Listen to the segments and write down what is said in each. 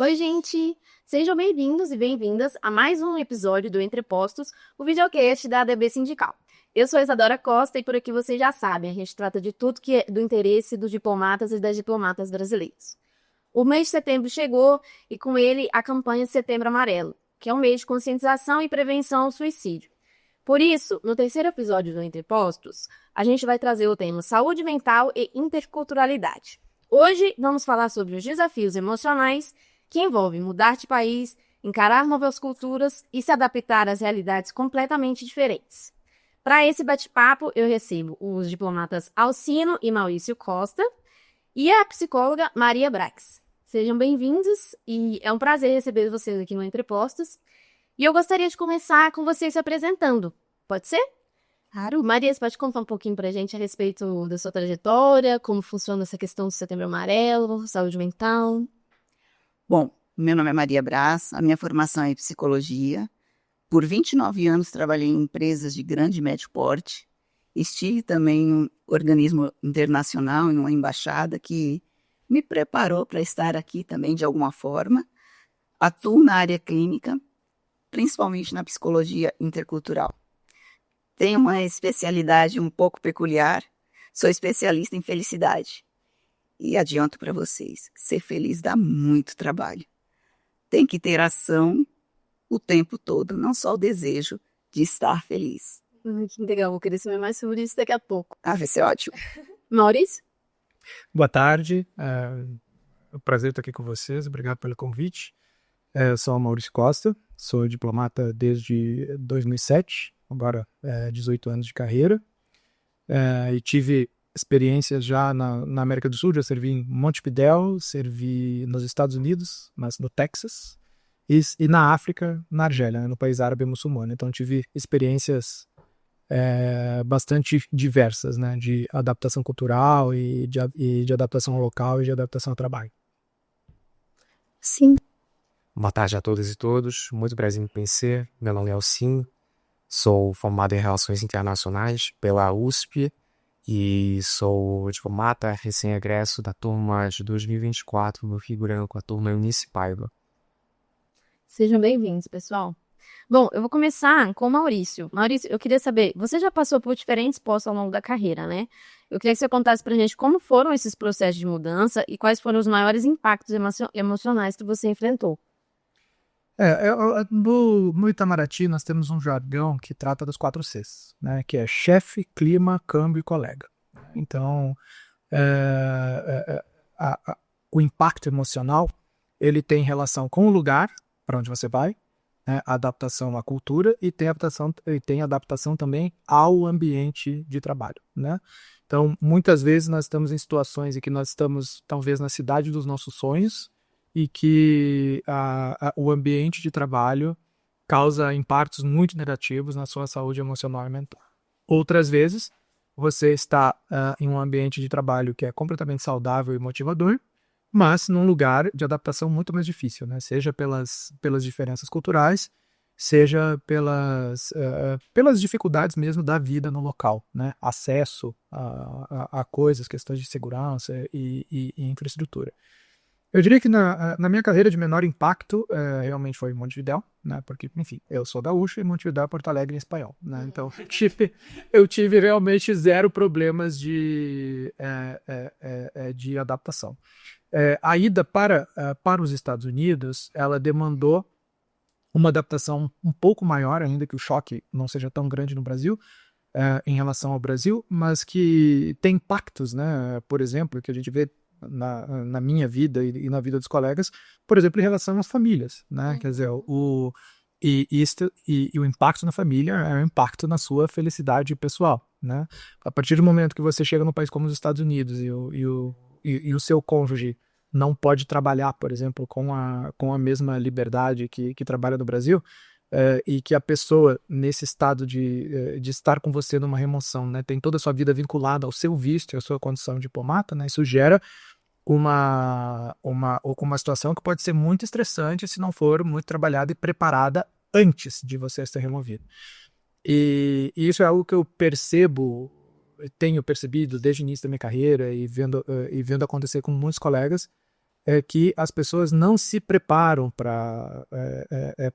Oi, gente! Sejam bem-vindos e bem-vindas a mais um episódio do Entre Postos, o videocast da ADB Sindical. Eu sou a Isadora Costa e por aqui vocês já sabem, a gente trata de tudo que é do interesse dos diplomatas e das diplomatas brasileiros. O mês de setembro chegou e com ele a campanha Setembro Amarelo, que é um mês de conscientização e prevenção ao suicídio. Por isso, no terceiro episódio do Entre Postos, a gente vai trazer o tema saúde mental e interculturalidade. Hoje vamos falar sobre os desafios emocionais que envolvem mudar de país, encarar novas culturas e se adaptar às realidades completamente diferentes. Para esse bate-papo, eu recebo os diplomatas Alcino e Maurício Costa e a psicóloga Maria Brax. Sejam bem-vindos e é um prazer receber vocês aqui no Entre Postos. E eu gostaria de começar com vocês se apresentando. Pode ser? Claro. Maria, você pode contar um pouquinho pra gente a respeito da sua trajetória, como funciona essa questão do Setembro Amarelo, saúde mental? Bom, meu nome é Maria Braz, a minha formação é em psicologia. Por 29 anos trabalhei em empresas de grande e médio porte. Estive também em um organismo internacional, em uma embaixada, que me preparou para estar aqui também de alguma forma. Atuo na área clínica, principalmente na psicologia intercultural. Tenho uma especialidade um pouco peculiar, sou especialista em felicidade. E adianto para vocês, ser feliz dá muito trabalho. Tem que ter ação o tempo todo, não só o desejo de estar feliz. Que legal, vou querer saber mais sobre isso daqui a pouco. Vai ser ótimo. Maurício? Boa tarde, é um prazer estar aqui com vocês, obrigado pelo convite. Eu sou o Maurício Costa, sou diplomata desde 2007, agora 18 anos de carreira, e tive experiências já na América do Sul, já servi em Montevidéu, servi nos Estados Unidos, mas no Texas, e na África, na Argélia, no país árabe muçulmano. Então tive experiências bastante diversas, né, de adaptação cultural e de adaptação local e de adaptação ao trabalho. Sim. Boa tarde a todas e todos, muito prazer em me conhecer. Meu nome é Alcino, sou formado em Relações Internacionais pela USP e sou diplomata recém-egresso da turma de 2024, no Rio Branco, com a turma Eunice Paiva. Sejam bem-vindos, pessoal. Bom, eu vou começar com o Maurício. Maurício, eu queria saber, você já passou por diferentes postos ao longo da carreira, né? Eu queria que você contasse pra gente como foram esses processos de mudança e quais foram os maiores impactos emocionais que você enfrentou. No Itamaraty nós temos um jargão que trata dos 4 Cs, né, que é chefe, clima, câmbio e colega. Então, o impacto emocional, ele tem relação com o lugar para onde você vai, né, a adaptação à cultura e tem adaptação também ao ambiente de trabalho, né? Então, muitas vezes nós estamos em situações em que nós estamos, talvez, na cidade dos nossos sonhos, e que o ambiente de trabalho causa impactos muito negativos na sua saúde emocional e mental. Outras vezes, você está em um ambiente de trabalho que é completamente saudável e motivador, mas num lugar de adaptação muito mais difícil, né? Seja pelas diferenças culturais, seja pelas dificuldades mesmo da vida no local, né? Acesso a coisas, questões de segurança e infraestrutura. Eu diria que na minha carreira de menor impacto realmente foi Montevidéu, né? Porque, enfim, eu sou da USP e Montevidéu é Porto Alegre em espanhol, né? Então eu tive realmente zero problemas de adaptação. A ida para os Estados Unidos, ela demandou uma adaptação um pouco maior, ainda que o choque não seja tão grande no Brasil, em relação ao Brasil, mas que tem impactos, né? Por exemplo, que a gente vê na minha vida e na vida dos colegas, por exemplo, em relação às famílias, né? Quer dizer, o impacto na família é um impacto na sua felicidade pessoal, né? A partir do momento que você chega num país como os Estados Unidos e o seu cônjuge não pode trabalhar, por exemplo, com a mesma liberdade que trabalha no Brasil, e que a pessoa, nesse estado de estar com você numa remoção, né, tem toda a sua vida vinculada ao seu visto e à sua condição de diplomata, né, isso gera uma situação que pode ser muito estressante se não for muito trabalhada e preparada antes de você ser removido. E isso é algo que eu tenho percebido desde o início da minha carreira e vendo acontecer com muitos colegas, é que as pessoas não se preparam para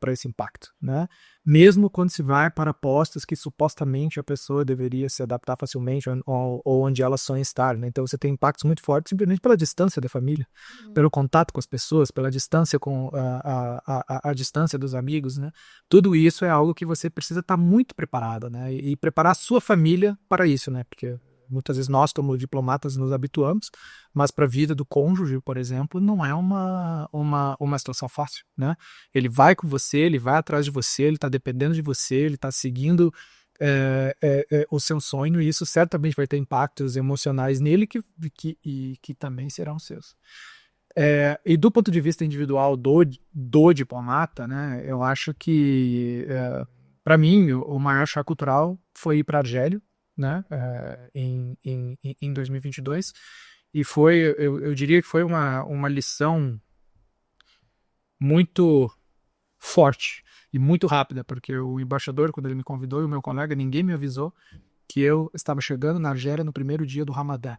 esse impacto, né? Mesmo quando se vai para postos que supostamente a pessoa deveria se adaptar facilmente ou onde ela sonha estar, né? Então você tem impactos muito fortes simplesmente pela distância da família, pelo contato com as pessoas, pela distância com a distância dos amigos, né? Tudo isso é algo que você precisa estar muito preparado, né? E preparar a sua família para isso, né? Porque muitas vezes nós, como diplomatas, nos habituamos, mas para a vida do cônjuge, por exemplo, não é uma situação fácil, né? Ele vai com você, ele vai atrás de você, ele está dependendo de você, ele está seguindo o seu sonho, e isso certamente vai ter impactos emocionais nele que também serão seus. E do ponto de vista individual do diplomata, né, eu acho que, para mim, o maior choque cultural foi ir para Argélia, né, em 2022, e eu diria que foi uma lição muito forte e muito rápida, porque o embaixador, quando ele me convidou, e o meu colega, ninguém me avisou que eu estava chegando na Argélia no primeiro dia do Ramadã.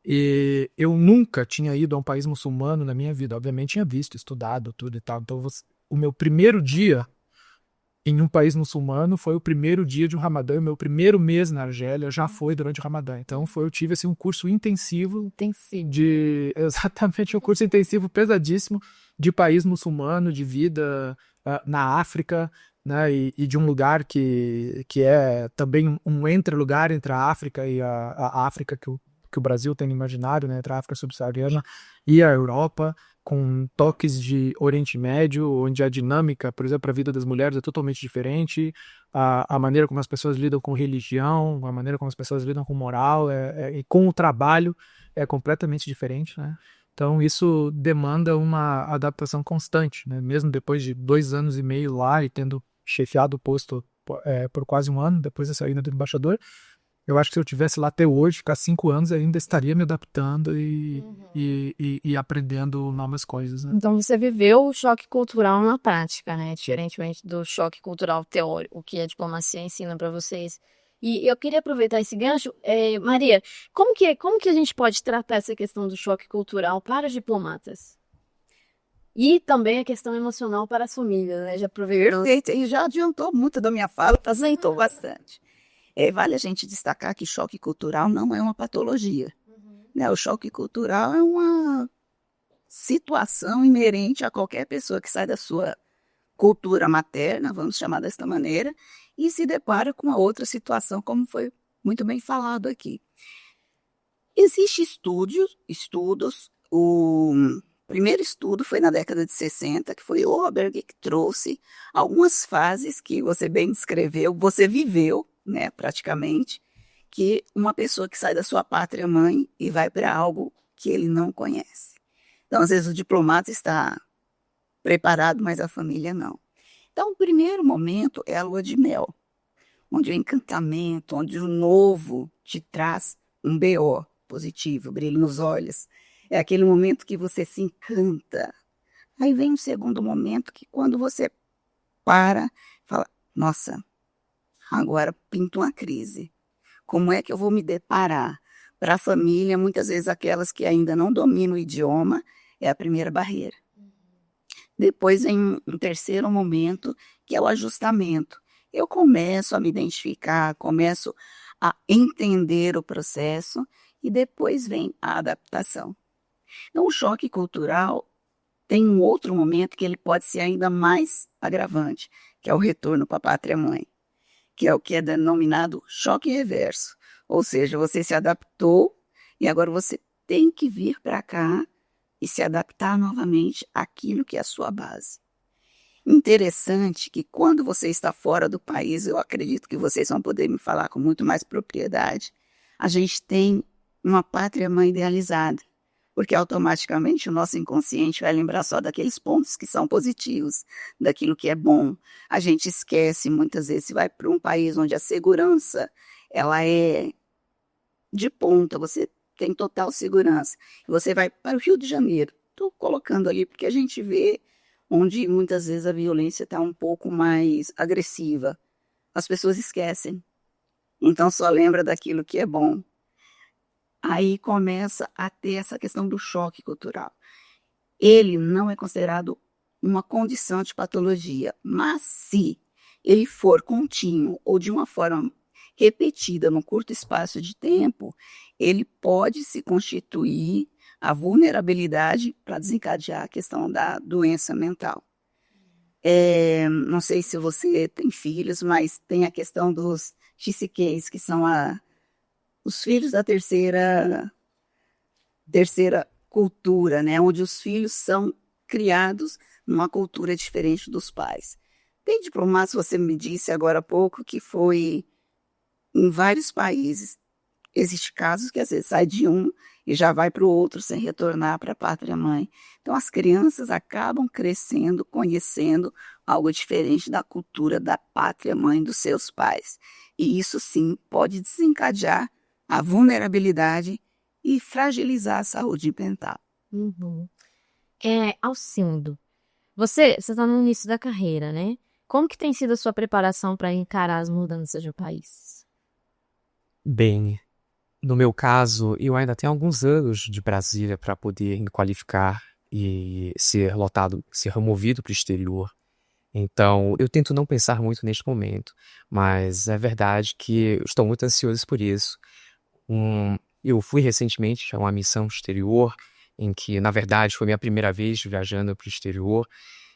E eu nunca tinha ido a um país muçulmano na minha vida. Obviamente tinha visto, estudado, tudo e tal. Então o meu primeiro dia em um país muçulmano foi o primeiro dia de um Ramadã. O meu primeiro mês na Argélia já foi durante o Ramadã. Então eu tive assim, um curso intensivo exatamente, um curso intensivo pesadíssimo de país muçulmano, de vida na África, né, e de um lugar que é também um entre-lugar entre a África e a África que o Brasil tem no imaginário, né, entre a África subsaariana e a Europa, com toques de Oriente Médio, onde a dinâmica, por exemplo, a vida das mulheres é totalmente diferente, a maneira como as pessoas lidam com religião, a maneira como as pessoas lidam com moral e com o trabalho é completamente diferente, né? Então isso demanda uma adaptação constante, né? Mesmo depois de 2 anos e meio lá e tendo chefiado o posto por quase 1 ano, depois da saída do embaixador, eu acho que se eu tivesse lá até hoje, ficar 5 anos, ainda estaria me adaptando e aprendendo novas coisas, né? Então você viveu o choque cultural na prática, né? Diferentemente do choque cultural teórico, que a diplomacia ensina para vocês. E eu queria aproveitar esse gancho. Maria, como que a gente pode tratar essa questão do choque cultural para os diplomatas? E também a questão emocional para as famílias, né? Já aproveitou. Perfeito, e já adiantou muito da minha fala, apresentou bastante. Vale a gente destacar que choque cultural não é uma patologia. Né? O choque cultural é uma situação inerente a qualquer pessoa que sai da sua cultura materna, vamos chamar desta maneira, e se depara com uma outra situação, como foi muito bem falado aqui. Existem estudos, o primeiro estudo foi na década de 60, que foi o Oberg que trouxe algumas fases que você bem descreveu, você viveu, né, praticamente, que uma pessoa que sai da sua pátria mãe e vai para algo que ele não conhece. Então, às vezes o diplomata está preparado, mas a família não. Então, o primeiro momento é a lua de mel, onde o encantamento, onde o novo te traz um BO positivo, brilho nos olhos. É aquele momento que você se encanta. Aí vem um segundo momento que quando você fala, nossa, agora pinta uma crise. Como é que eu vou me deparar? Para a família, muitas vezes aquelas que ainda não dominam o idioma, é a primeira barreira. Depois vem um terceiro momento, que é o ajustamento. Eu começo a me identificar, começo a entender o processo e depois vem a adaptação. Então, o choque cultural tem um outro momento que ele pode ser ainda mais agravante, que é o retorno para a pátria-mãe, que é o que é denominado choque reverso. Ou seja, você se adaptou e agora você tem que vir para cá e se adaptar novamente àquilo que é a sua base. Interessante que quando você está fora do país, eu acredito que vocês vão poder me falar com muito mais propriedade, a gente tem uma pátria-mãe idealizada, porque automaticamente o nosso inconsciente vai lembrar só daqueles pontos que são positivos, daquilo que é bom. A gente esquece, muitas vezes, se vai para um país onde a segurança ela é de ponta, você tem total segurança. Você vai para o Rio de Janeiro, estou colocando ali porque a gente vê onde muitas vezes a violência está um pouco mais agressiva. As pessoas esquecem, então só lembra daquilo que é bom. Aí começa a ter essa questão do choque cultural. ele não é considerado uma condição de patologia, mas se ele for contínuo ou de uma forma repetida num curto espaço de tempo, ele pode se constituir a vulnerabilidade para desencadear a questão da doença mental. Não sei se você tem filhos, mas tem a questão dos TCKs, que são os filhos da terceira cultura, né? Onde os filhos são criados numa cultura diferente dos pais. Tem diplomatas, você me disse agora há pouco, que foi em vários países. Existem casos que às vezes sai de um e já vai para o outro sem retornar para a pátria-mãe. Então as crianças acabam crescendo, conhecendo algo diferente da cultura da pátria-mãe dos seus pais. E isso sim pode desencadear a vulnerabilidade e fragilizar a saúde mental. Uhum. Alcindo, você está no início da carreira, né? Como que tem sido a sua preparação para encarar as mudanças do país? Bem, no meu caso, eu ainda tenho alguns anos de Brasília para poder me qualificar e ser removido para o exterior. Então, eu tento não pensar muito neste momento, mas é verdade que eu estou muito ansioso por isso. Eu fui recentemente a uma missão exterior, em que, na verdade, foi minha primeira vez viajando para o exterior,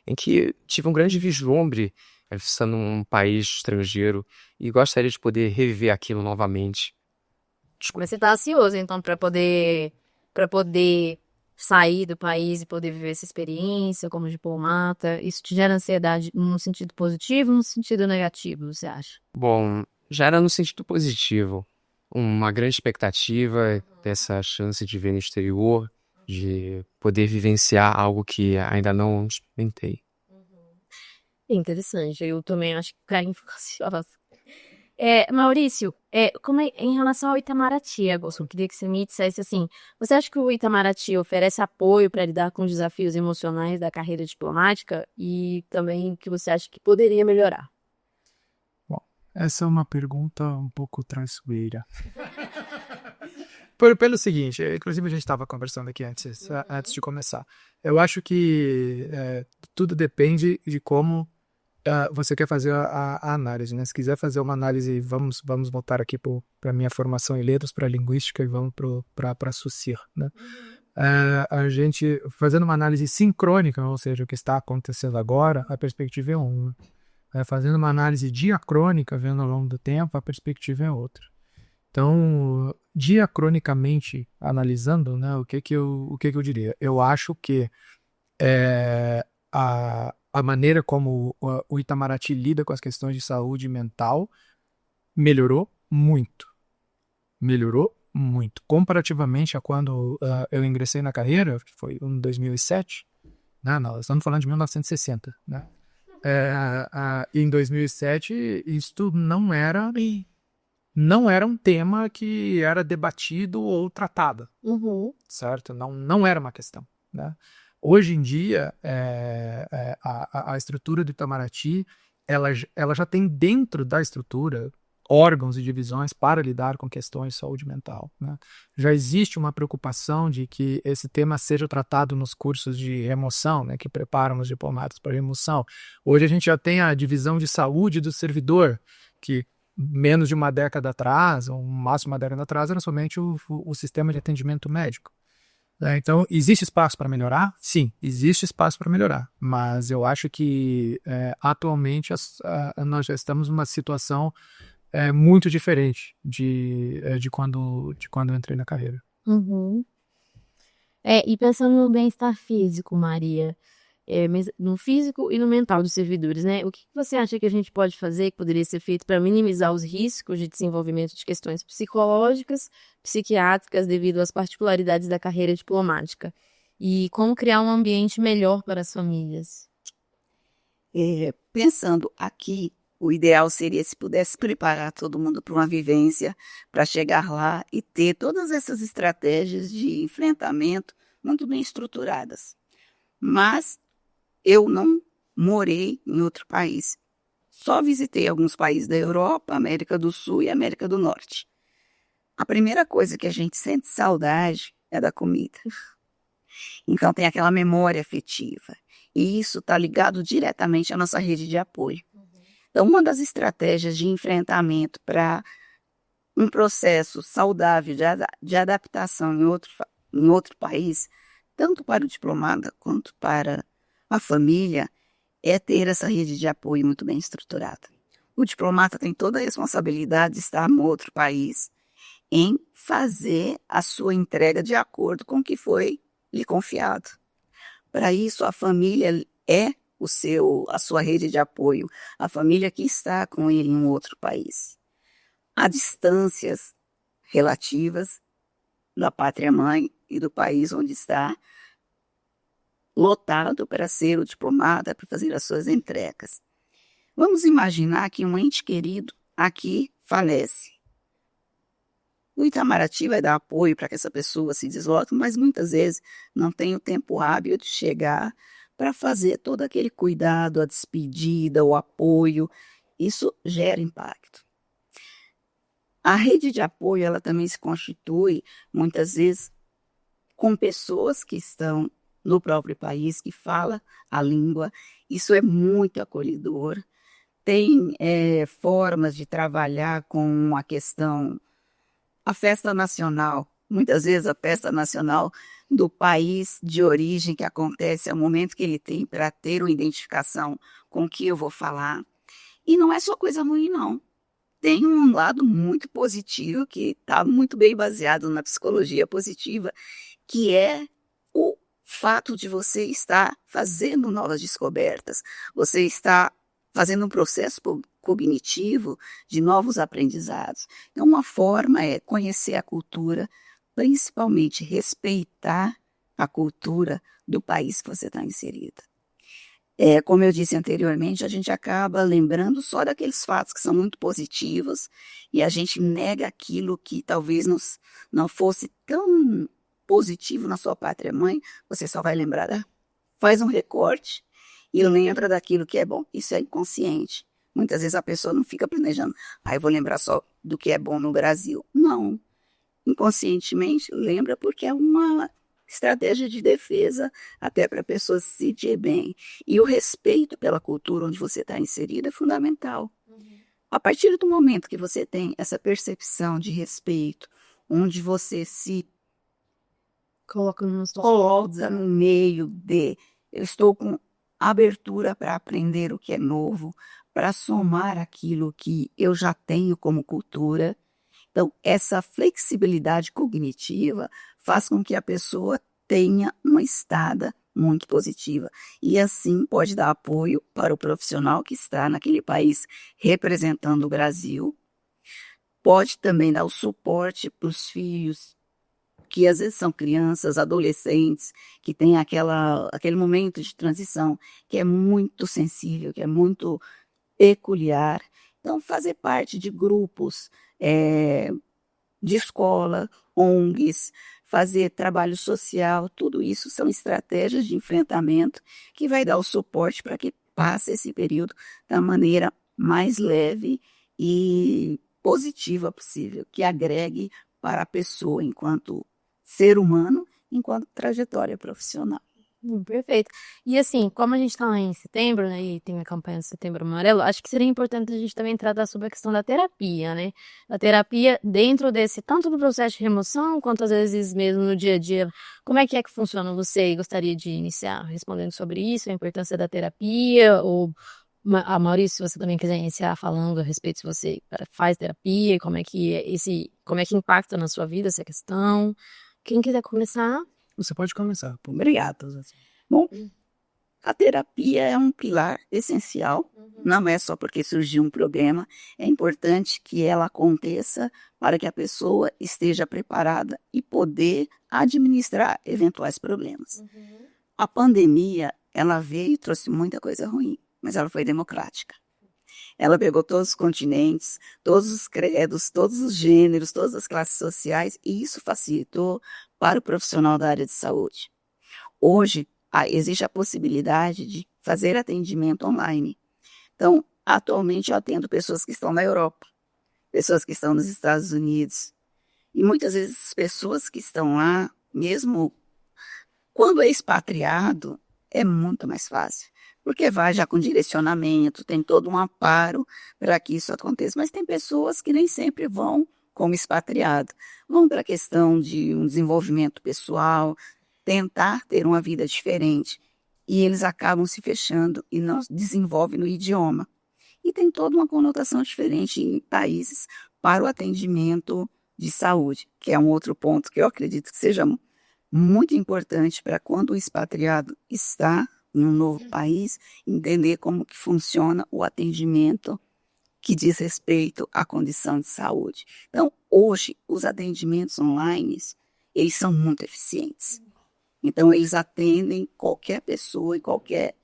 em que tive um grande vislumbre, estando num país estrangeiro, e gostaria de poder reviver aquilo novamente. Mas você está ansioso, então, para poder sair do país e poder viver essa experiência como diplomata? Isso te gera ansiedade num sentido positivo ou num sentido negativo, você acha? Bom, já era no sentido positivo. Uma grande expectativa dessa chance de ver no exterior, de poder vivenciar algo que ainda não experimentei. Interessante, eu também acho que ficaria ansiosa. Maurício, como em relação ao Itamaraty, Agosto, eu queria que você me dissesse assim, você acha que o Itamaraty oferece apoio para lidar com os desafios emocionais da carreira diplomática e também que você acha que poderia melhorar? Bom, essa é uma pergunta um pouco traiçoeira. Pelo seguinte, inclusive a gente estava conversando aqui antes de começar. Eu acho que tudo depende de como você quer fazer a análise, né? Se quiser fazer uma análise, vamos voltar aqui para a minha formação em letras, para a linguística e vamos para a SUSIR, né? A gente fazendo uma análise sincrônica, ou seja, o que está acontecendo agora, a perspectiva é uma. Fazendo uma análise diacrônica, vendo ao longo do tempo, a perspectiva é outra. Então, diacronicamente analisando, né, o que eu diria? Eu acho que a maneira como o Itamaraty lida com as questões de saúde mental melhorou muito. Melhorou muito. Comparativamente a quando eu ingressei na carreira, que foi em 2007, né, nós estamos falando de 1960, né? Em 2007, isto não era um tema que era debatido ou tratado, certo? Não era uma questão, né? Hoje em dia, a estrutura do Itamaraty, ela já tem dentro da estrutura órgãos e divisões para lidar com questões de saúde mental, né? Já existe uma preocupação de que esse tema seja tratado nos cursos de remoção, né, que preparam os diplomatas para remoção. Hoje a gente já tem a divisão de saúde do servidor, que menos de uma década atrás, ou máximo uma década atrás, era somente o sistema de atendimento médico. Então, existe espaço para melhorar? Sim, existe espaço para melhorar, mas eu acho que atualmente nós já estamos numa situação muito diferente de quando eu entrei na carreira. E pensando no bem-estar físico, Maria, no físico e no mental dos servidores, né? O que você acha que a gente pode fazer, que poderia ser feito para minimizar os riscos de desenvolvimento de questões psicológicas, psiquiátricas, devido às particularidades da carreira diplomática? E como criar um ambiente melhor para as famílias? Pensando aqui, o ideal seria se pudesse preparar todo mundo para uma vivência, para chegar lá e ter todas essas estratégias de enfrentamento muito bem estruturadas. Mas eu não morei em outro país. Só visitei alguns países da Europa, América do Sul e América do Norte. A primeira coisa que a gente sente saudade é da comida. Então, tem aquela memória afetiva. E isso está ligado diretamente à nossa rede de apoio. Então, uma das estratégias de enfrentamento para um processo saudável de adaptação em outro país, tanto para o diplomata quanto para a família, é ter essa rede de apoio muito bem estruturada. O diplomata tem toda a responsabilidade de estar no outro país em fazer a sua entrega de acordo com o que foi lhe confiado. Para isso, a família é a sua rede de apoio, a família que está com ele em um outro país. Há distâncias relativas da pátria-mãe e do país onde está lotado para ser o diplomata, para fazer as suas entregas. Vamos imaginar que um ente querido aqui falece. O Itamaraty vai dar apoio para que essa pessoa se desloque, mas muitas vezes não tem o tempo hábil de chegar para fazer todo aquele cuidado, a despedida, o apoio. Isso gera impacto. A rede de apoio, ela também se constitui, muitas vezes, com pessoas que estão no próprio país, que falam a língua. Isso é muito acolhedor. Tem formas de trabalhar com a questão, a festa nacional. Muitas vezes a festa nacional do país de origem que acontece é o momento que ele tem para ter uma identificação com o que eu vou falar. E não é só coisa ruim, não. Tem um lado muito positivo que está muito bem baseado na psicologia positiva, que é o fato de você estar fazendo novas descobertas, você está fazendo um processo cognitivo de novos aprendizados. Então, uma forma é conhecer a cultura, principalmente respeitar a cultura do país que você está inserida. Como eu disse anteriormente, a gente acaba lembrando só daqueles fatos que são muito positivos e a gente nega aquilo que talvez não fosse tão positivo na sua pátria-mãe. Você só vai lembrar, faz um recorte e lembra daquilo que é bom. Isso é inconsciente. Muitas vezes a pessoa não fica planejando, eu vou lembrar só do que é bom no Brasil. Não. Inconscientemente lembra porque é uma estratégia de defesa até para a pessoa se sentir bem. E o respeito pela cultura onde você está inserido é fundamental. A partir do momento que você tem essa percepção de respeito, onde você se coloca no meio eu estou com abertura para aprender o que é novo, para somar aquilo que eu já tenho como cultura. Então, essa flexibilidade cognitiva faz com que a pessoa tenha uma estada muito positiva e, assim, pode dar apoio para o profissional que está naquele país representando o Brasil, pode também dar o suporte para os filhos, que às vezes são crianças, adolescentes, que têm aquele momento de transição que é muito sensível, que é muito peculiar. Então, fazer parte de grupos de escola, ONGs, fazer trabalho social, tudo isso são estratégias de enfrentamento que vai dar o suporte para que passe esse período da maneira mais leve e positiva possível, que agregue para a pessoa enquanto ser humano, enquanto trajetória profissional. Perfeito. E assim, como a gente está em setembro, né, e tem a campanha do Setembro Amarelo, acho que seria importante a gente também tratar sobre a questão da terapia, né? A terapia dentro desse, tanto do processo de remoção, quanto às vezes mesmo no dia a dia. Como é que funciona? Você gostaria de iniciar respondendo sobre isso, a importância da terapia, ou a Maurício, se você também quiser iniciar falando a respeito se você faz terapia, como é que impacta na sua vida essa questão. Quem quiser começar? Você pode começar. Obrigada. Bom, a terapia é um pilar essencial, não é só porque surgiu um problema, é importante que ela aconteça para que a pessoa esteja preparada e poder administrar eventuais problemas. A pandemia, ela veio e trouxe muita coisa ruim, mas ela foi democrática. Ela pegou todos os continentes, todos os credos, todos os gêneros, todas as classes sociais, e isso facilitou para o profissional da área de saúde. Hoje, existe a possibilidade de fazer atendimento online. Então, atualmente eu atendo pessoas que estão na Europa, pessoas que estão nos Estados Unidos, e muitas vezes as pessoas que estão lá, mesmo Quando é expatriado, é muito mais fácil, porque vai já com direcionamento, tem todo um amparo para que isso aconteça. Mas tem pessoas que nem sempre vão como expatriado, vão para a questão de um desenvolvimento pessoal, tentar ter uma vida diferente, e eles acabam se fechando e não desenvolvem no idioma. E tem toda uma conotação diferente em países para o atendimento de saúde, que é um outro ponto que eu acredito que seja muito importante para quando o expatriado está em um novo país, entender como que funciona o atendimento que diz respeito à condição de saúde. Então, hoje, os atendimentos online, eles são muito eficientes. Então, eles atendem qualquer pessoa em qualquer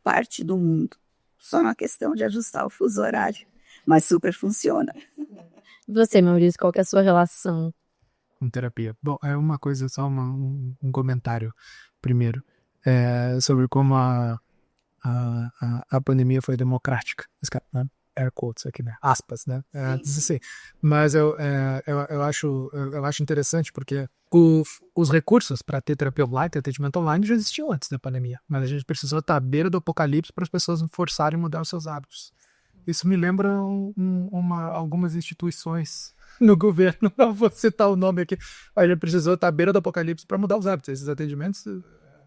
parte do mundo. Só uma questão de ajustar o fuso horário, mas super funciona. E você, Maurício, qual que é a sua relação? Com terapia. Bom, é uma coisa, só um comentário primeiro, sobre como a pandemia foi democrática. Né? Air quotes aqui, né? Aspas, né? Assim, mas eu acho interessante porque os recursos para ter terapia online, ter atendimento online já existiam antes da pandemia, mas a gente precisou estar à beira do apocalipse para as pessoas não forçarem a mudar os seus hábitos. Isso me lembra algumas instituições no governo, não vou citar o nome aqui, a gente precisou estar à beira do apocalipse para mudar os hábitos. Esses atendimentos,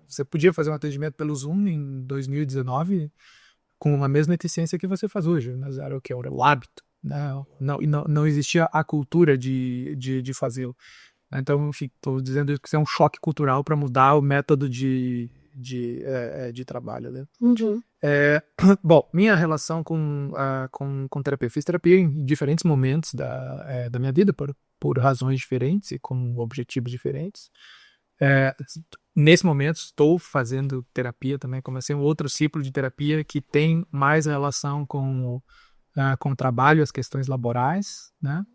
você podia fazer um atendimento pelo Zoom em 2019 com a mesma eficiência que você faz hoje, mas era o que? Era o hábito, não existia a cultura de fazê-lo. Então, enfim, estou dizendo que isso é um choque cultural para mudar o método de trabalho, né? Uhum. Bom, minha relação com terapia. Eu fiz terapia em diferentes momentos da minha vida, por razões diferentes e com objetivos diferentes. Nesse momento, estou fazendo terapia também. Comecei um outro ciclo de terapia que tem mais relação com o trabalho, as questões laborais, né?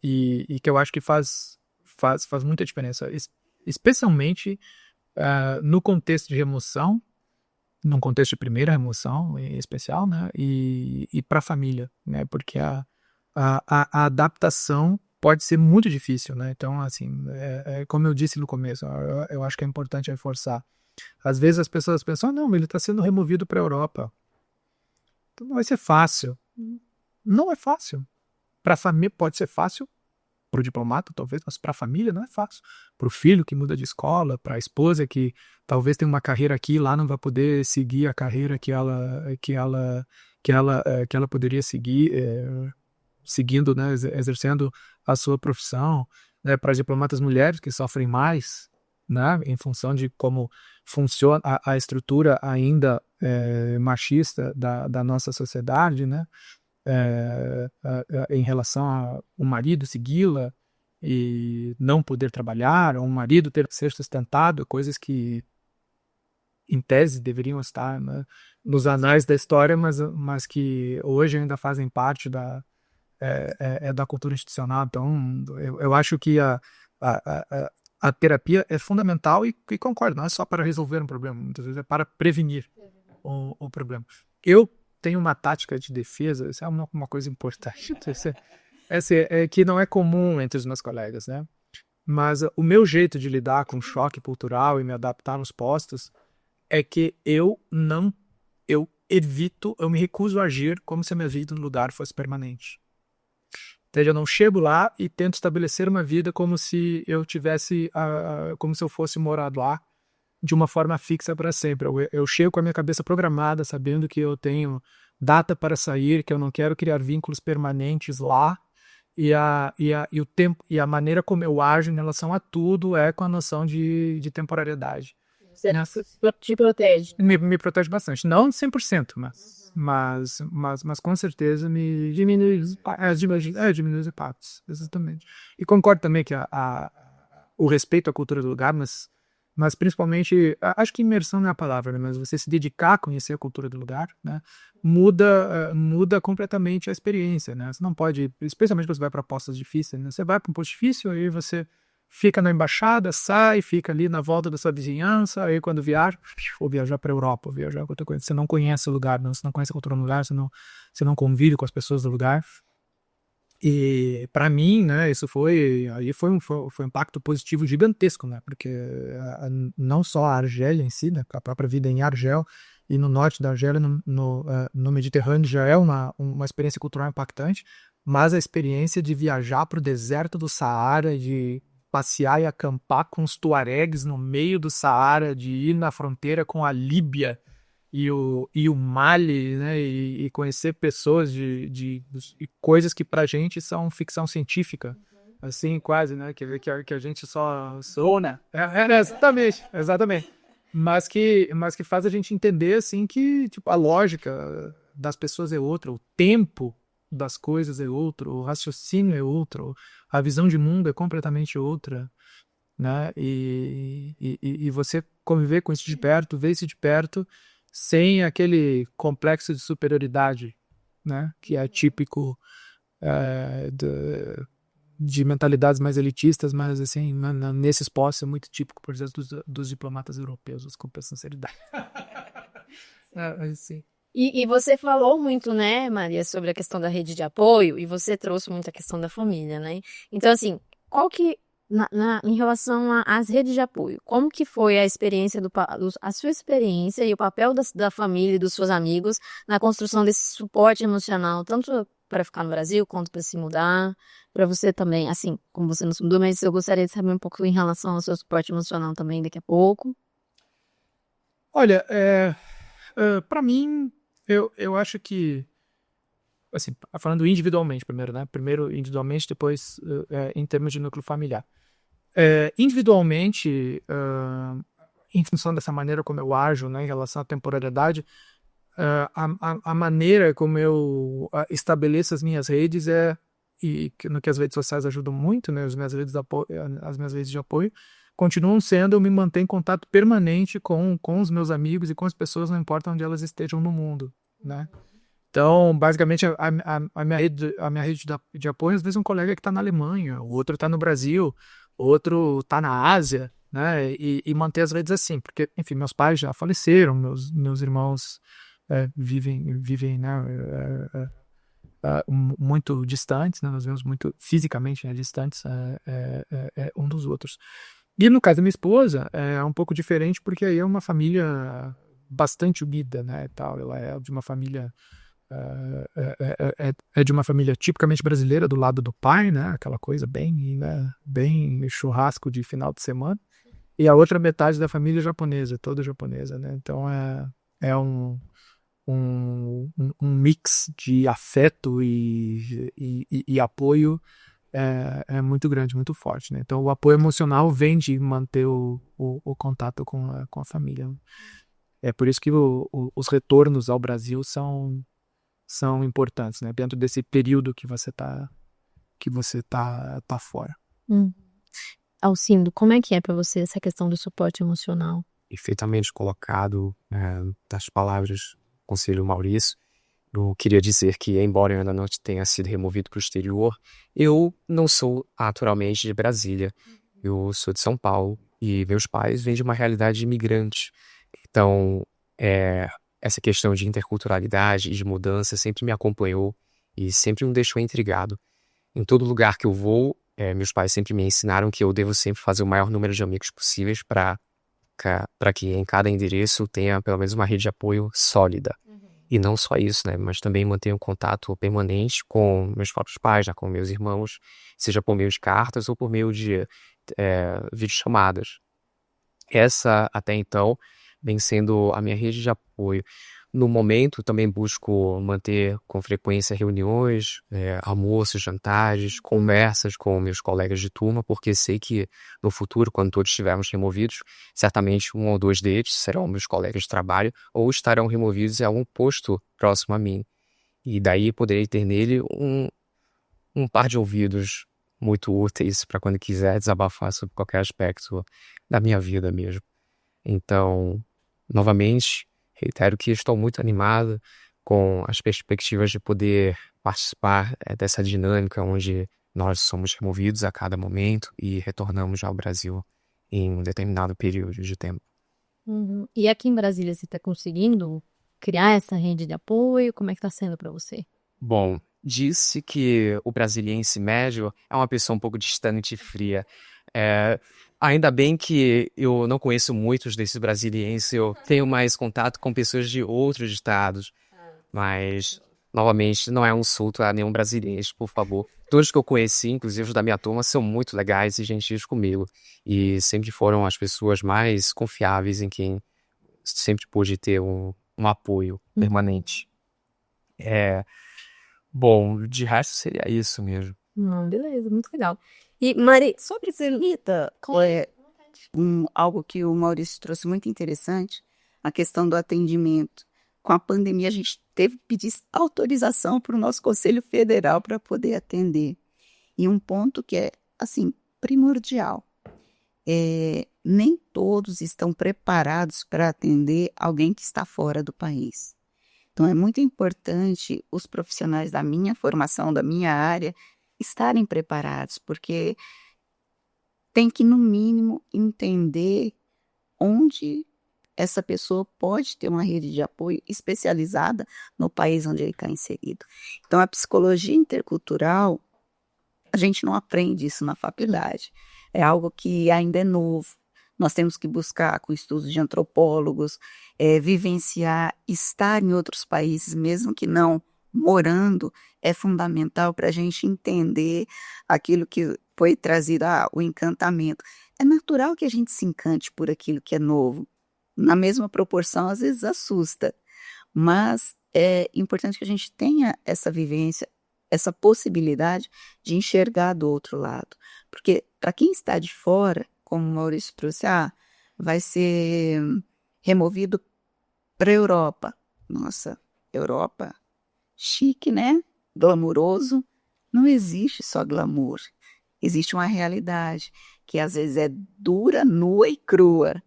E que eu acho que faz muita diferença, especialmente no contexto de remoção, num contexto de primeira remoção em especial, né? E para a família, né? Porque a adaptação pode ser muito difícil, né? Então, assim, como eu disse no começo, eu acho que é importante reforçar. Às vezes as pessoas pensam, não, ele está sendo removido para a Europa. Então não vai ser fácil. Não é fácil. Para a família pode ser fácil, para o diplomata talvez, mas para a família não é fácil. Para o filho que muda de escola, para a esposa que talvez tenha uma carreira aqui, lá não vai poder seguir a carreira que ela poderia seguir, seguindo, né, exercendo a sua profissão, né, para diplomatas mulheres que sofrem mais, né, em função de como funciona a estrutura ainda machista da nossa sociedade, né, em relação a um marido segui-la e não poder trabalhar, ou um marido ter que ser sustentado, coisas que em tese deveriam estar, né, nos anais da história, mas que hoje ainda fazem parte da cultura institucional. Então, eu acho que a terapia é fundamental e concordo, não é só para resolver um problema, muitas vezes é para prevenir o problema. Eu tenho uma tática de defesa, isso é uma coisa importante, que não é comum entre os meus colegas, né? Mas o meu jeito de lidar com choque cultural e me adaptar nos postos é que eu me recuso a agir como se a minha vida no lugar fosse permanente. Então, eu não chego lá e tento estabelecer uma vida como se eu tivesse, como se eu fosse morar lá de uma forma fixa para sempre. Eu chego com a minha cabeça programada, sabendo que eu tenho data para sair, que eu não quero criar vínculos permanentes lá, e o tempo e a maneira como eu ajo em relação a tudo é com a noção de temporariedade. Você te protege. Me protege bastante. Não 100%, mas com certeza me diminui os impactos. Exatamente. E concordo também que o respeito à cultura do lugar, mas principalmente, acho que imersão não é a palavra, né? Mas você se dedicar a conhecer a cultura do lugar, né? Muda completamente a experiência, né? Você não pode, especialmente quando você vai para postos difíceis, né? Você vai para um posto difícil, aí você fica na embaixada, sai, fica ali na volta da sua vizinhança, aí quando viaja, ou viajar para a Europa, ou viajar para outra coisa, você não conhece o lugar, você não conhece a cultura do lugar, você não convive com as pessoas do lugar, E para mim, né, isso foi um impacto positivo gigantesco, né, porque não só a Argélia em si, né, a própria vida em Argel e no norte da Argélia, no Mediterrâneo, já é uma experiência cultural impactante, mas a experiência de viajar para o deserto do Saara, de passear e acampar com os tuaregs no meio do Saara, de ir na fronteira com a Líbia e o Mali, né, e conhecer pessoas de coisas que pra gente são ficção científica, assim, quase, né, que a gente só né? Exatamente. Mas que faz a gente entender, assim, que tipo, a lógica das pessoas é outra, o tempo das coisas é outro, o raciocínio é outro, a visão de mundo é completamente outra, né, e você conviver com isso de perto, ver isso de perto, sem aquele complexo de superioridade, né, que é típico de mentalidades mais elitistas, mas assim, nesses postos é muito típico, por exemplo, dos diplomatas europeus, com sinceridade. Assim. E você falou muito, né, Maria, sobre a questão da rede de apoio, e você trouxe muito a questão da família, né? Então, assim, qual que, em relação às redes de apoio, como que foi a experiência a sua experiência e o papel da família e dos seus amigos na construção desse suporte emocional, tanto para ficar no Brasil, quanto para se mudar, para você também, assim, como você não se mudou, mas eu gostaria de saber um pouco em relação ao seu suporte emocional também daqui a pouco. Olha, para mim, eu acho que, assim, falando individualmente primeiro, né? Primeiro individualmente, depois em termos de núcleo familiar. Individualmente, em função dessa maneira como eu ajo, né, em relação à temporalidade, a maneira como eu estabeleço as minhas redes no que as redes sociais ajudam muito, né, as minhas redes de apoio, continuam sendo, eu me mantenho em contato permanente com os meus amigos e com as pessoas, não importa onde elas estejam no mundo, né? Então, basicamente, a minha rede de apoio, às vezes um colega que está na Alemanha, o outro está no Brasil, outro está na Ásia, né? E manter as redes assim, porque, enfim, meus pais já faleceram, meus irmãos vivem, né, muito distantes, né? Nós vivemos muito fisicamente, né, distantes um dos outros. E no caso da minha esposa, é um pouco diferente, porque aí é uma família bastante unida, né, tal. Ela é de uma família de uma família tipicamente brasileira do lado do pai, né, aquela coisa bem, né, bem churrasco de final de semana. E a outra metade da família é japonesa, toda japonesa, né. Então é um mix de afeto e apoio muito grande, muito forte, né? Então, o apoio emocional vem de manter o contato com a família. É por isso que os retornos ao Brasil são importantes, né? Dentro desse período que você tá fora. Alcindo, como é que é para você essa questão do suporte emocional? Perfeitamente colocado das palavras do conselheiro Maurício. Eu queria dizer que, embora eu ainda não tenha sido removido para o exterior, eu não sou naturalmente de Brasília. Eu sou de São Paulo e meus pais vêm de uma realidade de imigrante. Então, essa questão de interculturalidade e de mudança sempre me acompanhou e sempre me deixou intrigado. Em todo lugar que eu vou, meus pais sempre me ensinaram que eu devo sempre fazer o maior número de amigos possíveis para que em cada endereço tenha pelo menos uma rede de apoio sólida. E não só isso, né, mas também manter um contato permanente com meus próprios pais, né, com meus irmãos, seja por meio de cartas ou por meio de videochamadas. Essa, até então, vem sendo a minha rede de apoio. No momento, também busco manter com frequência reuniões, almoços, jantares, conversas com meus colegas de turma, porque sei que no futuro, quando todos estivermos removidos, certamente um ou dois deles serão meus colegas de trabalho ou estarão removidos em algum posto próximo a mim. E daí poderei ter nele um par de ouvidos muito úteis para quando quiser desabafar sobre qualquer aspecto da minha vida mesmo. Então, novamente, reitero que estou muito animado com as perspectivas de poder participar dessa dinâmica onde nós somos removidos a cada momento e retornamos ao Brasil em um determinado período de tempo. E aqui em Brasília, você está conseguindo criar essa rede de apoio? Como é que está sendo para você? Bom, disse que o brasiliense médio é uma pessoa um pouco distante e fria. É, ainda bem que eu não conheço muitos desses brasilienses, eu tenho mais contato com pessoas de outros estados, mas, novamente, não é um insulto a nenhum brasileiro, por favor. Todos que eu conheci, inclusive os da minha turma, são muito legais e gentis comigo, e sempre foram as pessoas mais confiáveis em quem sempre pude ter um apoio permanente. Bom, de resto seria isso mesmo. Não, beleza, muito legal. E, Mari, Sobre Celita, algo que o Maurício trouxe muito interessante, a questão do atendimento. Com a pandemia, a gente teve que pedir autorização para o nosso Conselho Federal para poder atender. E um ponto que é, assim, primordial. Nem todos estão preparados para atender alguém que está fora do país. Então, é muito importante os profissionais da minha formação, da minha área, estarem preparados, porque tem que, no mínimo, entender onde essa pessoa pode ter uma rede de apoio especializada no país onde ele está inserido. Então, a psicologia intercultural, a gente não aprende isso na faculdade. É algo que ainda é novo. Nós temos que buscar com estudos de antropólogos, vivenciar, estar em outros países, mesmo que não morando, é fundamental para a gente entender aquilo que foi trazido, o encantamento. É natural que a gente se encante por aquilo que é novo. Na mesma proporção, às vezes assusta, mas é importante que a gente tenha essa vivência, essa possibilidade de enxergar do outro lado. Porque para quem está de fora, como o Maurício trouxe, vai ser removido para a Europa. Nossa, Europa, chique, né? Glamuroso. Não existe só glamour. Existe uma realidade que às vezes é dura, nua e crua,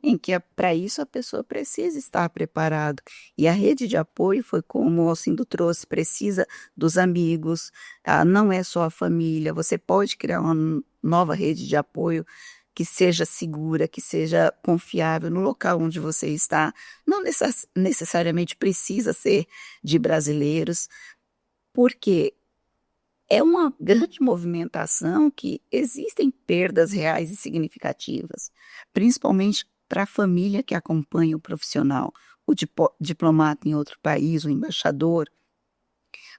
em que para isso a pessoa precisa estar preparada. E a rede de apoio foi como o Alcindo trouxe, precisa dos amigos, não é só a família, você pode criar uma nova rede de apoio que seja segura, que seja confiável no local onde você está. Não necessariamente precisa ser de brasileiros, porque é uma grande movimentação que existem perdas reais e significativas, principalmente para a família que acompanha o profissional, o diplomata em outro país, o embaixador,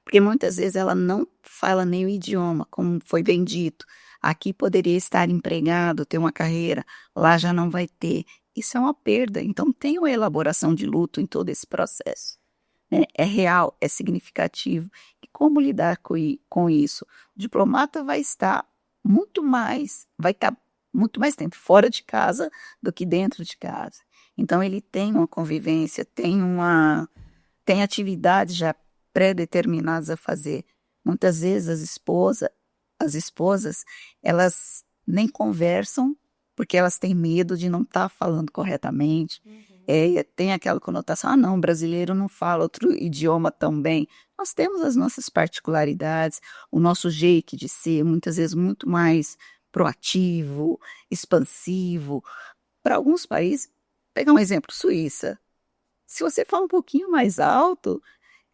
porque muitas vezes ela não fala nem o idioma, como foi bem dito. Aqui poderia estar empregado, ter uma carreira, lá já não vai ter. Isso é uma perda, então tem uma elaboração de luto em todo esse processo. Né? É real, é significativo. E como lidar com isso? O diplomata vai estar vai estar muito mais tempo fora de casa do que dentro de casa. Então ele tem uma convivência, tem atividades já pré-determinadas a fazer. Muitas vezes as esposas, elas nem conversam porque elas têm medo de não estar falando corretamente. Tem aquela conotação, não, o brasileiro não fala outro idioma tão bem. Nós temos as nossas particularidades, o nosso jeito de ser, muitas vezes muito mais proativo, expansivo. Para alguns países, pegar um exemplo, Suíça. Se você fala um pouquinho mais alto,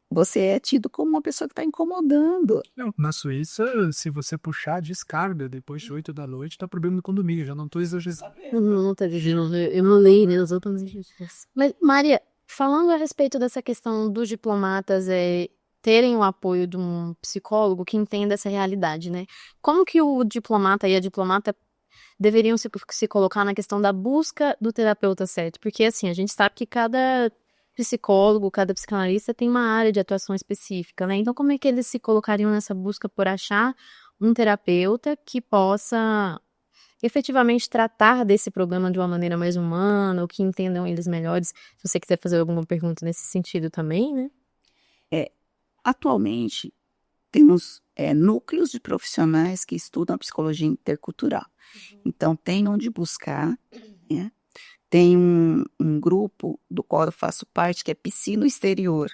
você é tido como uma pessoa que está incomodando. Não, na Suíça, se você puxar a descarga depois de 8 da noite, tá problema no condomínio, já não tô exagerando. Não, tá dizendo, eu não leio, né, as outras injustiças. Mas, Maria, falando a respeito dessa questão dos diplomatas terem o apoio de um psicólogo que entenda essa realidade, né? Como que o diplomata e a diplomata deveriam se colocar na questão da busca do terapeuta certo? Porque, assim, a gente sabe que cada psicólogo, cada psicanalista tem uma área de atuação específica, né? Então, como é que eles se colocariam nessa busca por achar um terapeuta que possa efetivamente tratar desse problema de uma maneira mais humana, ou que entendam eles melhores? Se você quiser fazer alguma pergunta nesse sentido também, né? Atualmente, temos núcleos de profissionais que estudam a psicologia intercultural. Então, tem onde buscar, né? Tem um grupo do qual eu faço parte, que é Psi no Exterior,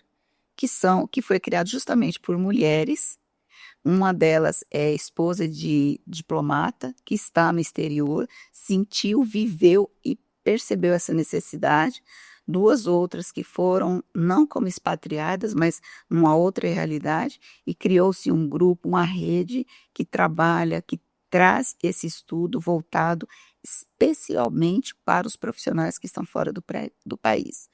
que foi criado justamente por mulheres. Uma delas é esposa de diplomata, que está no exterior, sentiu, viveu e percebeu essa necessidade. 2 outras que foram não como expatriadas, mas numa outra realidade, e criou-se um grupo, uma rede que trabalha, que traz esse estudo voltado especialmente para os profissionais que estão fora do país.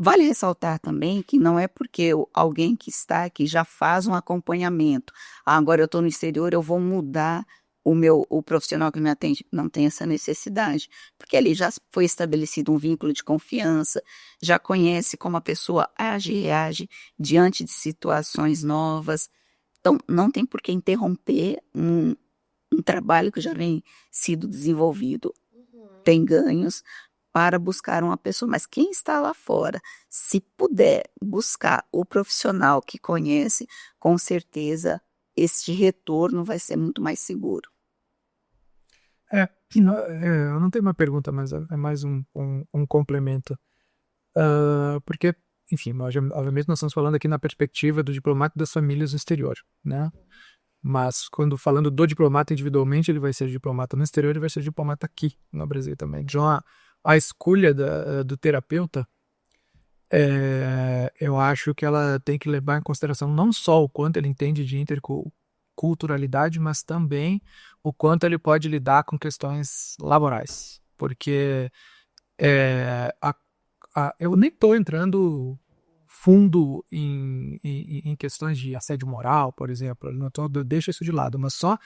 Vale ressaltar também que não é porque alguém que está aqui já faz um acompanhamento. Agora eu estou no exterior, eu vou mudar o profissional que me atende. Não tem essa necessidade, porque ali já foi estabelecido um vínculo de confiança, já conhece como a pessoa age e reage diante de situações novas. Então, não tem por que interromper um trabalho que já vem sido desenvolvido, tem ganhos para buscar uma pessoa, mas quem está lá fora, se puder buscar o profissional que conhece, com certeza este retorno vai ser muito mais seguro. Eu não tenho uma pergunta, mas é mais um complemento. Porque, enfim, obviamente nós estamos falando aqui na perspectiva do diplomata e das famílias no exterior, né? Mas quando falando do diplomata individualmente, ele vai ser diplomata no exterior e vai ser diplomata aqui no Brasil também. Então, a escolha do terapeuta, eu acho que ela tem que levar em consideração não só o quanto ele entende de interculturalidade, mas também o quanto ele pode lidar com questões laborais. Porque eu nem estou entrando fundo em questões de assédio moral, por exemplo, deixa isso de lado, mas só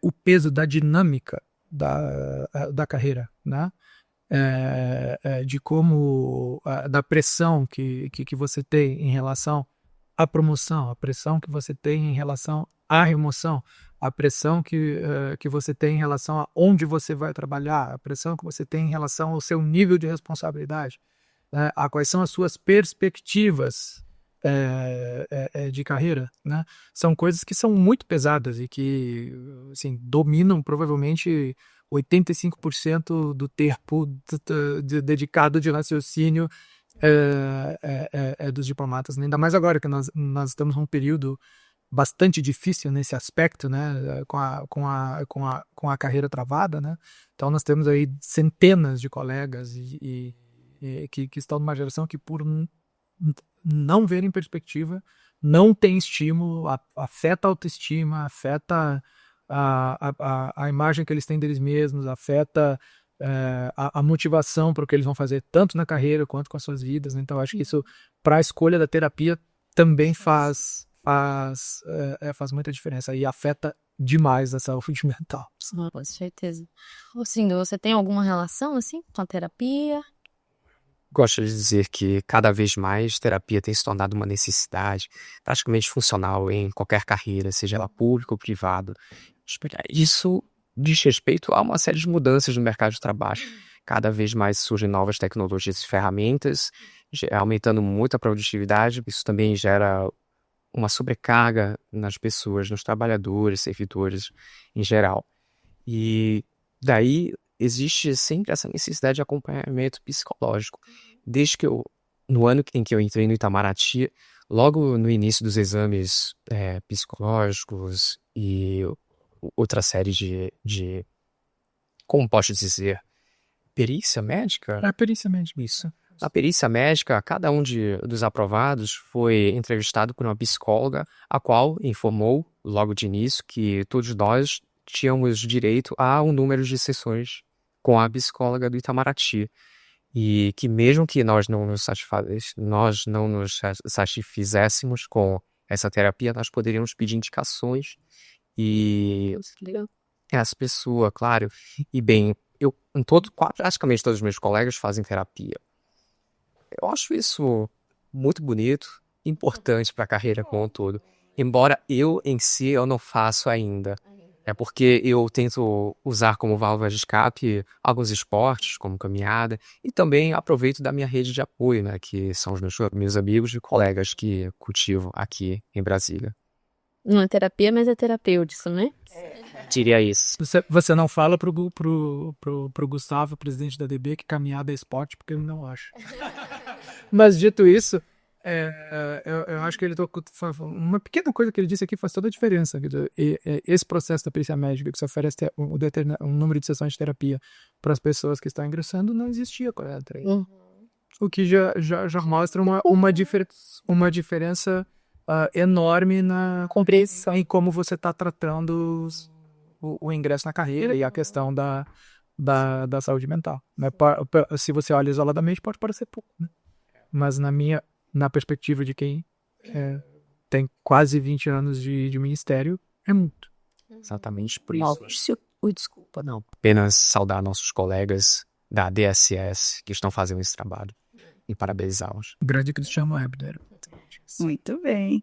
o peso da dinâmica da carreira, né? De como, da pressão que você tem em relação à promoção, a pressão que você tem em relação à remoção, a pressão que você tem em relação a onde você vai trabalhar, a pressão que você tem em relação ao seu nível de responsabilidade, né? A quais são as suas perspectivas de carreira, né? São coisas que são muito pesadas e que, assim, dominam provavelmente 85% do tempo dedicado de raciocínio dos diplomatas, ainda mais agora que nós estamos num período bastante difícil nesse aspecto, né, com a carreira travada, né? Então nós temos aí centenas de colegas que estão numa geração que, por não verem perspectiva, não tem estímulo, afeta a autoestima, afeta a imagem que eles têm deles mesmos, afeta a motivação para o que eles vão fazer, tanto na carreira quanto com as suas vidas, né? Então, acho que isso, para a escolha da terapia, também faz muita diferença e afeta demais a saúde mental. Com certeza. Cindo, você tem alguma relação, assim, com a terapia? Gosto de dizer que cada vez mais terapia tem se tornado uma necessidade praticamente funcional em qualquer carreira, seja ela pública ou privada. Isso diz respeito a uma série de mudanças no mercado de trabalho. Cada vez mais surgem novas tecnologias e ferramentas, aumentando muito a produtividade. Isso também gera uma sobrecarga nas pessoas, nos trabalhadores, servidores em geral. E daí existe sempre essa necessidade de acompanhamento psicológico. Desde que no ano em que eu entrei no Itamaraty, logo no início dos exames psicológicos e outra série de como posso dizer, perícia médica? Perícia médica. Isso. Na perícia médica, cada um dos aprovados foi entrevistado por uma psicóloga, a qual informou logo de início que todos nós tínhamos direito a um número de sessões com a psicóloga do Itamaraty. E que mesmo que nós não nos satisfizéssemos com essa terapia, nós poderíamos pedir indicações e essa pessoa, claro, e bem, praticamente todos os meus colegas fazem terapia. Eu acho isso muito bonito, importante para a carreira como um todo. Embora eu não faço ainda. É porque eu tento usar como válvula de escape alguns esportes, como caminhada, e também aproveito da minha rede de apoio, né, que são os meus amigos e colegas que cultivo aqui em Brasília. Não é terapia, mas é terapêutico, né? Diria isso. Você não fala pro Gustavo, presidente da DB, que caminhada é esporte, porque ele não acha. Mas dito isso, eu acho que ele tocou uma pequena coisa que ele disse aqui faz toda a diferença. Esse processo da perícia médica que se oferece um número de sessões de terapia para as pessoas que estão ingressando não existia quando eu entrei. O que já mostra uma diferença enorme na compreensão em como você está tratando o ingresso na carreira e a questão da saúde mental, né? Se você olha isoladamente, pode parecer pouco, né? Mas na perspectiva de quem tem quase 20 anos de ministério, é muito. Exatamente por isso. Maurício, desculpa. Não, apenas saudar nossos colegas da DSS que estão fazendo esse trabalho e parabenizá-los. O grande Cristiano Hebner. Muito bem.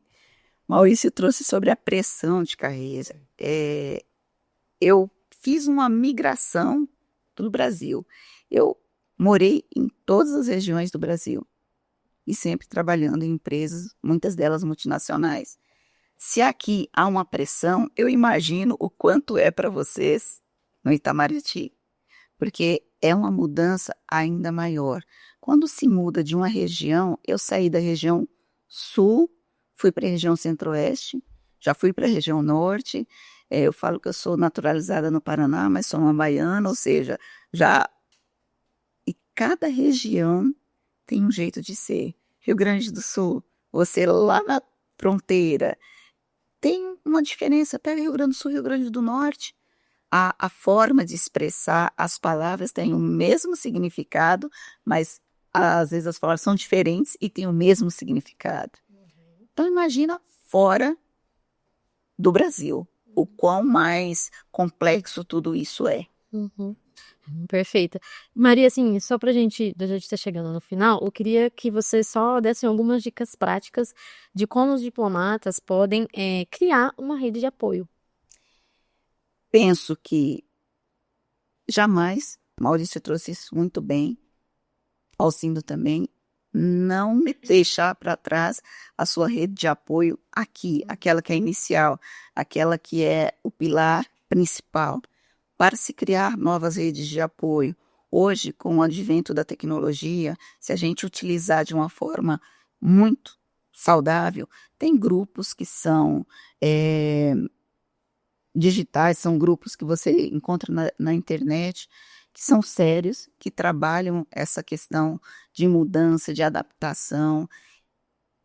Maurício trouxe sobre a pressão de carreira. Eu fiz uma migração do Brasil. Eu morei em todas as regiões do Brasil e sempre trabalhando em empresas, muitas delas multinacionais. Se aqui há uma pressão, eu imagino o quanto é para vocês no Itamaraty, porque é uma mudança ainda maior. Quando se muda de uma região, eu saí da região sul, fui para a região centro-oeste, já fui para a região norte. Eu falo que eu sou naturalizada no Paraná, mas sou uma baiana, ou seja, e cada região tem um jeito de ser. Rio Grande do Sul, você lá na fronteira, tem uma diferença. Pega Rio Grande do Sul e Rio Grande do Norte. A forma de expressar as palavras tem o mesmo significado, mas às vezes as palavras são diferentes e têm o mesmo significado. Então imagina fora do Brasil, o quão mais complexo tudo isso é. Perfeita. Maria, assim, só pra gente estar chegando no final, eu queria que você só desse algumas dicas práticas de como os diplomatas podem criar uma rede de apoio. Penso que jamais, Maurício trouxe isso muito bem, Alcindo também, não deixar para trás a sua rede de apoio aqui, aquela que é inicial, aquela que é o pilar principal, para se criar novas redes de apoio. Hoje, com o advento da tecnologia, se a gente utilizar de uma forma muito saudável, tem grupos que são digitais, são grupos que você encontra na internet, que são sérios, que trabalham essa questão de mudança, de adaptação,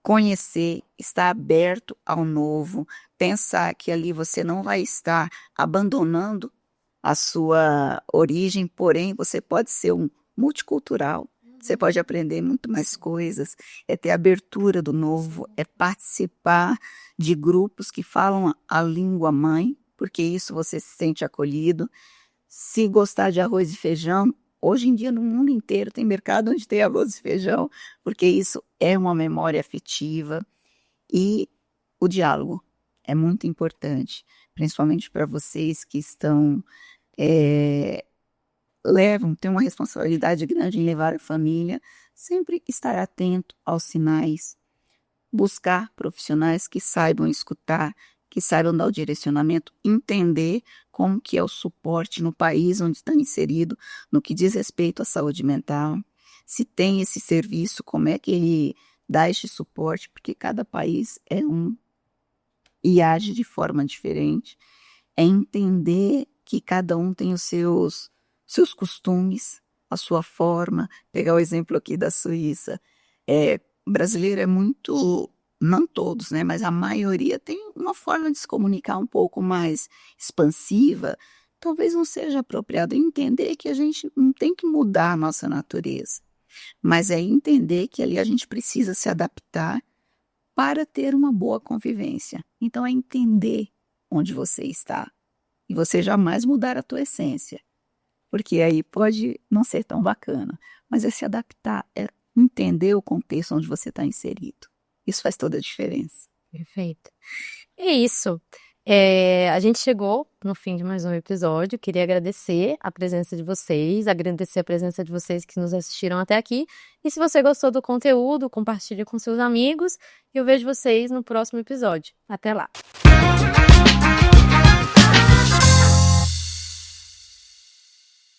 conhecer, estar aberto ao novo, pensar que ali você não vai estar abandonando a sua origem, porém você pode ser um multicultural, você pode aprender muito mais coisas, é ter abertura do novo, é participar de grupos que falam a língua mãe, porque isso você se sente acolhido. Se gostar de arroz e feijão, hoje em dia no mundo inteiro tem mercado onde tem arroz e feijão, porque isso é uma memória afetiva. E o diálogo é muito importante, principalmente para vocês que têm uma responsabilidade grande em levar a família, sempre estar atento aos sinais, buscar profissionais que saibam escutar, que saibam dar o direcionamento, entender como que é o suporte no país onde está inserido, no que diz respeito à saúde mental, se tem esse serviço, como é que ele dá este suporte, porque cada país é um e age de forma diferente. É entender que cada um tem os seus costumes, a sua forma. Pegar o exemplo aqui da Suíça. O brasileiro é muito... Não todos, né? Mas a maioria tem uma forma de se comunicar um pouco mais expansiva. Talvez não seja apropriado entender que a gente não tem que mudar a nossa natureza, mas é entender que ali a gente precisa se adaptar para ter uma boa convivência. Então é entender onde você está e você jamais mudar a tua essência, porque aí pode não ser tão bacana, mas é se adaptar, é entender o contexto onde você está inserido. Isso faz toda a diferença. Perfeito. É isso. A gente chegou no fim de mais um episódio. Queria agradecer a presença de vocês, agradecer a presença de vocês que nos assistiram até aqui. E se você gostou do conteúdo, compartilhe com seus amigos. E eu vejo vocês no próximo episódio. Até lá!